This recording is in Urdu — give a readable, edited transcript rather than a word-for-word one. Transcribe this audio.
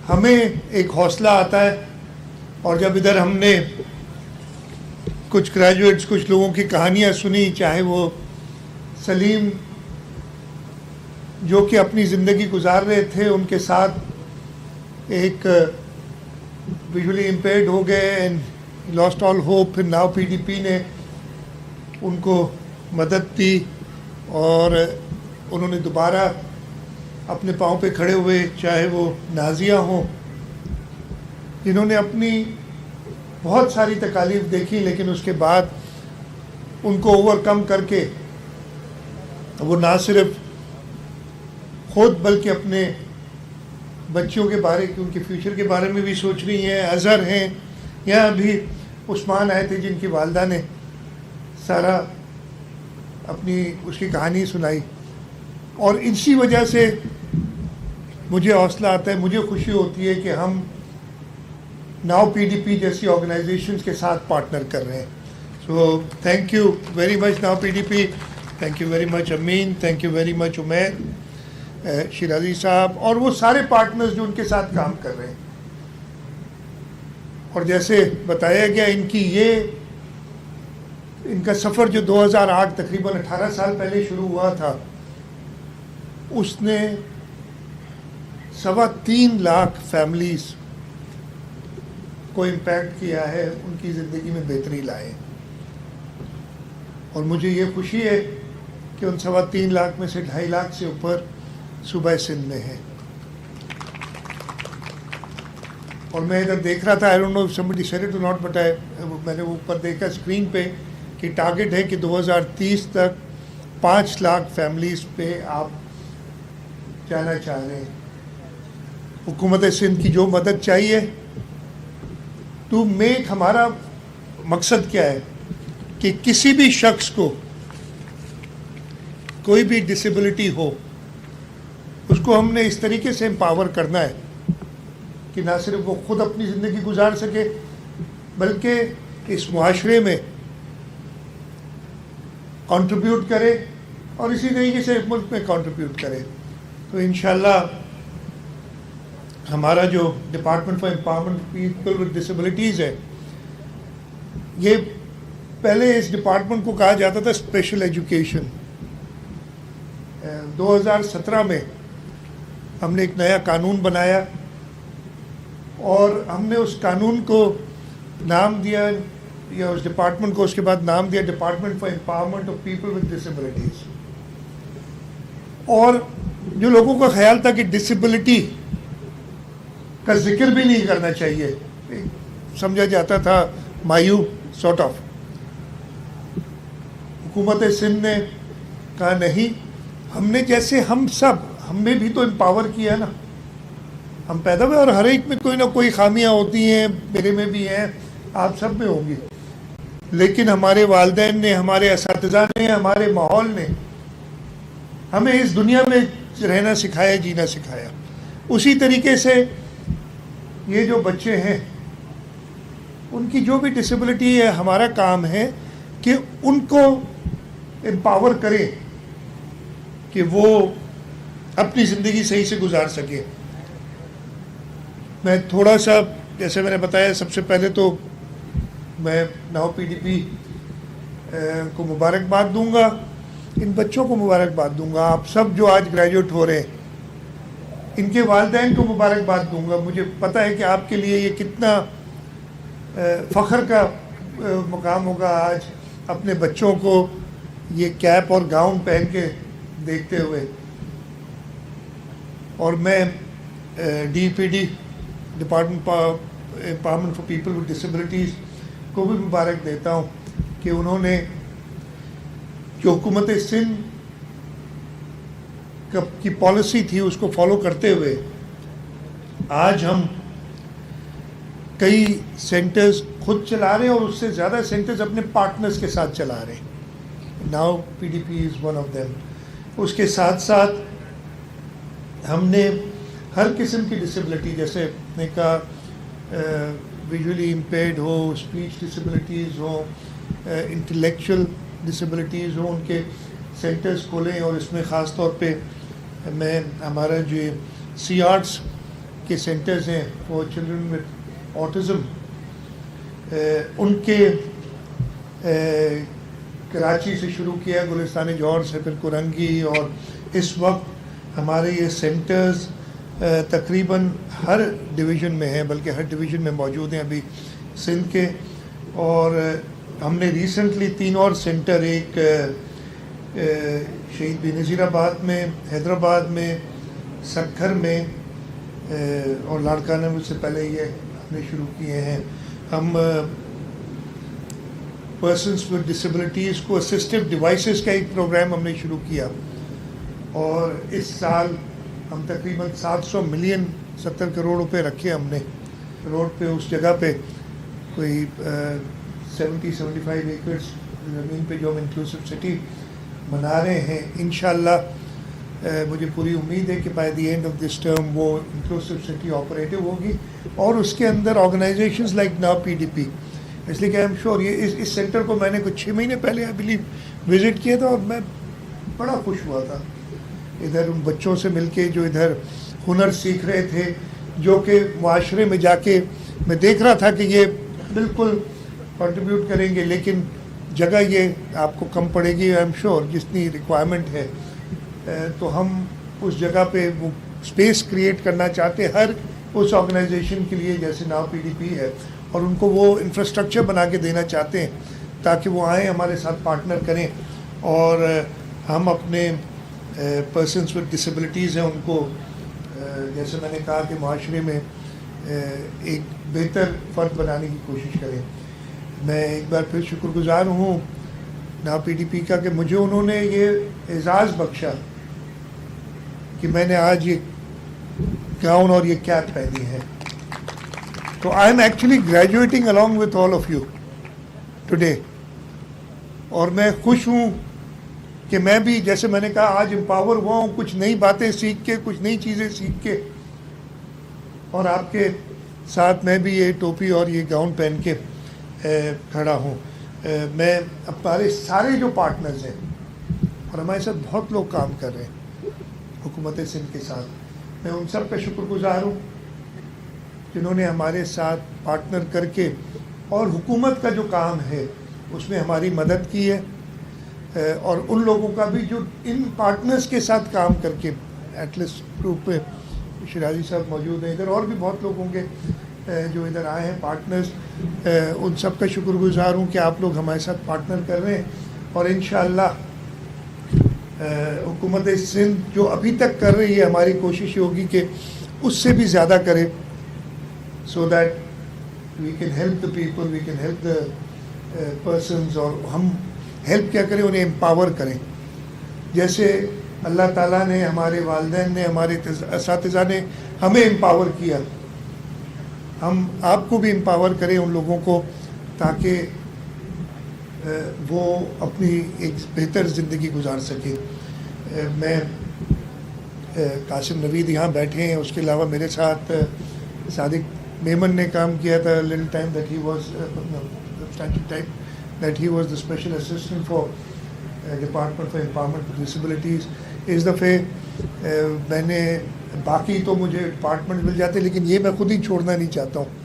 ہمیں ایک حوصلہ آتا ہے. اور جب ادھر ہم نے کچھ گریجویٹس کچھ لوگوں کی کہانیاں سنی, چاہے وہ سلیم جو کہ اپنی زندگی گزار رہے تھے, ان کے ساتھ ایک ویژولی امپیئرڈ ہو گئے اینڈ لاسٹ آل ہوپ, پھر ناؤ پی ڈی پی نے ان کو مدد دی اور انہوں نے دوبارہ اپنے پاؤں پہ کھڑے ہوئے, چاہے وہ نازیہ ہوں جنہوں نے اپنی بہت ساری تکالیف دیکھی لیکن اس کے بعد ان کو اوور کم کر کے وہ نہ صرف خود بلکہ اپنے بچوں کے بارے ان کے فیوچر کے بارے میں بھی سوچ رہی ہیں. اظہر ہیں, یہاں بھی عثمان آئے تھے جن کی والدہ نے سارا اپنی اس کی کہانی سنائی, اور اسی وجہ سے مجھے حوصلہ آتا ہے, مجھے خوشی ہوتی ہے کہ ہم ناؤ پی ڈی پی جیسی آرگنائزیشنز کے ساتھ پارٹنر کر رہے ہیں. So thank you very much now P D P, thank you very much Amin, thank you very much Umair, Shirazi صاحب اور وہ سارے پارٹنرز جو ان کے ساتھ کام کر رہے ہیں. اور جیسے بتایا گیا ان کا سفر جو 2008 تقریباً 18 سال پہلے شروع ہوا تھا, اس نے 3.25 لاکھ فیملیز کو امپیکٹ کیا ہے, ان کی زندگی میں بہتری لائے. اور مجھے یہ خوشی ہے کہ ان 3.25 لاکھ میں سے 2.5 لاکھ سے اوپر صوبہ سندھ میں ہے. اور میں ادھر دیکھ رہا تھا, I don't know somebody said it or not, but میں نے اوپر دیکھا اسکرین پہ کہ ٹارگٹ ہے کہ 2030 تک 5 لاکھ فیملیز پہ آپ جانا چاہ رہے ہیں. حکومت سندھ کی جو مدد چاہیے ٹو میک, ہمارا مقصد کیا ہے کہ کسی بھی شخص کو کوئی بھی ڈسیبلٹی ہو اس کو ہم نے اس طریقے سے امپاور کرنا ہے کہ نہ صرف وہ خود اپنی زندگی گزار سکے بلکہ اس معاشرے میں کنٹریبیوٹ کرے اور اسی طریقے سے ملک میں کنٹریبیوٹ کرے. تو انشاءاللہ ہمارا جو department for empowerment people with disabilities ہے, یہ پہلے اس ڈپارٹمنٹ کو کہا جاتا تھا اسپیشل ایجوکیشن. 2017 میں ہم نے ایک نیا قانون بنایا اور ہم نے اس قانون کو نام دیا, یا اس ڈپارٹمنٹ کو اس کے بعد نام دیا department for empowerment of people with disabilities. اور جو لوگوں کا خیال تھا کہ ڈسیبلٹی کا ذکر بھی نہیں کرنا چاہیے, سمجھا جاتا تھا مایوب سارٹ آف, حکومت سندھ نے کہا نہیں, ہم نے جیسے ہمیں بھی تو امپاور کیا نا, ہم پیدا ہوئے اور ہر ایک میں کوئی نہ کوئی خامیاں ہوتی ہیں, میرے میں بھی ہیں, آپ سب میں ہوں گی, لیکن ہمارے والدین نے, ہمارے اساتذہ نے, ہمارے ماحول نے ہمیں اس دنیا میں رہنا سکھایا, جینا سکھایا. اسی طریقے سے یہ جو بچے ہیں ان کی جو بھی ڈسیبلٹی ہے, ہمارا کام ہے کہ ان کو امپاور کریں کہ وہ اپنی زندگی صحیح سے گزار سکے. میں تھوڑا سا, جیسے میں نے بتایا, سب سے پہلے تو میں ناؤ پی ڈی پی کو مبارکباد دوں گا, ان بچوں کو مبارکباد دوں گا, آپ سب جو آج گریجویٹ ہو رہے ہیں ان کے والدین کو مبارکباد دوں گا. مجھے پتہ ہے کہ آپ کے لیے یہ کتنا فخر کا مقام ہوگا آج اپنے بچوں کو یہ کیپ اور گاؤن پہن کے دیکھتے ہوئے. اور میں D P D department empowerment for people with disabilities کو بھی مبارک دیتا ہوں کہ انہوں نے جو حکومت سندھ کی پالیسی تھی اس کو فالو کرتے ہوئے آج ہم کئی سینٹرز خود چلا رہے ہیں اور اس سے زیادہ سینٹرز اپنے پارٹنرز کے ساتھ چلا رہے ہیں. Now P D P is one of them. اس کے ساتھ ساتھ ہم نے ہر قسم کی ڈسیبلٹی, جیسے نے کہا ویژولی امپیئرڈ ہو, اسپیچ ڈسیبلٹیز ہوں, انٹلیکچوئل ڈسیبلٹیز ہوں, ان کے سینٹرز کھولیں. اور اس میں خاص طور پہ میں ہمارا جو سی آرٹس کے سینٹرز ہیں فار چلڈرن ود آٹزم، ان کے کراچی سے شروع کیا، گلستان جوہر سے، پھر کرنگی، اور اس وقت ہمارے یہ سینٹرز تقریباً ہر ڈویژن میں ہیں، بلکہ ہر ڈویژن میں موجود ہیں ابھی سندھ کے. اور ہم نے ریسنٹلی 3 اور سینٹر، ایک شہید بے نظیر آباد میں، حیدرآباد میں، سکھر میں، اور لاڑکانہ میں سے پہلے یہ ہم نے شروع کیے ہیں. ہم پرسنس ود ڈسیبلٹیز کو اسسٹیو ڈیوائسز کا ایک پروگرام ہم نے شروع کیا، اور اس سال ہم تقریباً 700 ملین 70 کروڑ روپے رکھے ہم نے روڈ پہ، اس جگہ پہ کوئی 70-75 ایکڑس زمین پہ جو ہم انکلوسیو سٹی بنا رہے ہیں. انشاءاللہ مجھے پوری امید ہے کہ by the end of this term وہ انکلوسیو سٹی آپریٹو ہوگی، اور اس کے اندر آرگنائزیشنز لائک ناؤ PDP، اس لیے کہ آئی ایم شیور یہ اس سینٹر کو میں نے کچھ 6 مہینے پہلے آئی بلیو وزٹ کیا تھا، اور میں بڑا خوش ہوا تھا ادھر ان بچوں سے مل کے جو ادھر ہنر سیکھ رہے تھے، جو کہ معاشرے میں جا کے میں دیکھ رہا تھا کہ یہ بالکل کنٹریبیوٹ کریں گے، لیکن جگہ یہ آپ کو کم پڑے گی آئی ایم شیور جتنی ریکوائرمنٹ ہے. تو ہم اس جگہ پہ وہ اسپیس کریٹ کرنا چاہتے ہیں ہر اس آرگنائزیشن کے لیے جیسے ناؤ PDP ہے، اور ان کو وہ انفراسٹرکچر بنا کے دینا چاہتے ہیں تاکہ وہ آئیں ہمارے ساتھ پارٹنر کریں، اور ہم اپنے پرسنس ود ڈسیبلٹیز ہیں ان کو جیسے میں نے کہا کہ معاشرے میں ایک بہتر فرد بنانے کی کوشش کریں. میں ایک بار پھر شکر گزار ہوں ناؤ PDP کا کہ مجھے انہوں نے یہ اعزاز بخشا کہ میں نے آج یہ گاؤن اور یہ کیپ پہنی ہے. تو I am actually graduating along with all of you today، اور میں خوش ہوں کہ میں بھی جیسے میں نے کہا آج امپاور ہوا ہوں کچھ نئی باتیں سیکھ کے، کچھ نئی چیزیں سیکھ کے، اور آپ کے ساتھ میں بھی یہ ٹوپی اور یہ گاؤن پہن کے کھڑا ہوں. میں ہمارے سارے جو پارٹنرز ہیں، اور ہمارے ساتھ بہت لوگ کام کر رہے ہیں حکومت سندھ کے ساتھ، میں ان سب کا شکر گزار ہوں جنہوں نے ہمارے ساتھ پارٹنر کر کے اور حکومت کا جو کام ہے اس میں ہماری مدد کی ہے، اور ان لوگوں کا بھی جو ان پارٹنرز کے ساتھ کام کر کے ایٹلس گروپ پہ شیرازی صاحب موجود ہیں، ادھر اور بھی بہت لوگ ہوں گے جو ادھر آئے ہیں پارٹنرز، ان سب کا شکر گزار ہوں کہ آپ لوگ ہمارے ساتھ پارٹنر کر رہے ہیں. اور انشاءاللہ حکومت سندھ جو ابھی تک کر رہی ہے، ہماری کوشش یہ ہوگی کہ اس سے بھی زیادہ کرے، so that we can help the people, we can help the persons, اور ہم ہیلپ کیا کریں، انہیں امپاور کریں. جیسے اللہ تعالیٰ نے، ہمارے والدین نے، ہمارے اساتذہ نے ہمیں امپاور کیا، ہم آپ کو بھی امپاور کریں ان لوگوں کو، تاکہ وہ اپنی ایک بہتر زندگی گزار سکیں. میں قاسم نوید یہاں بیٹھے ہیں، اس کے علاوہ میرے ساتھ صادق میمن نے کام کیا تھا little time that he was that he was the special assistant for Department for Empowerment of Disabilities. اس دفعے میں نے باقی تو مجھے ڈپارٹمنٹ مل جاتے، لیکن یہ میں خود ہی چھوڑنا نہیں چاہتا ہوں.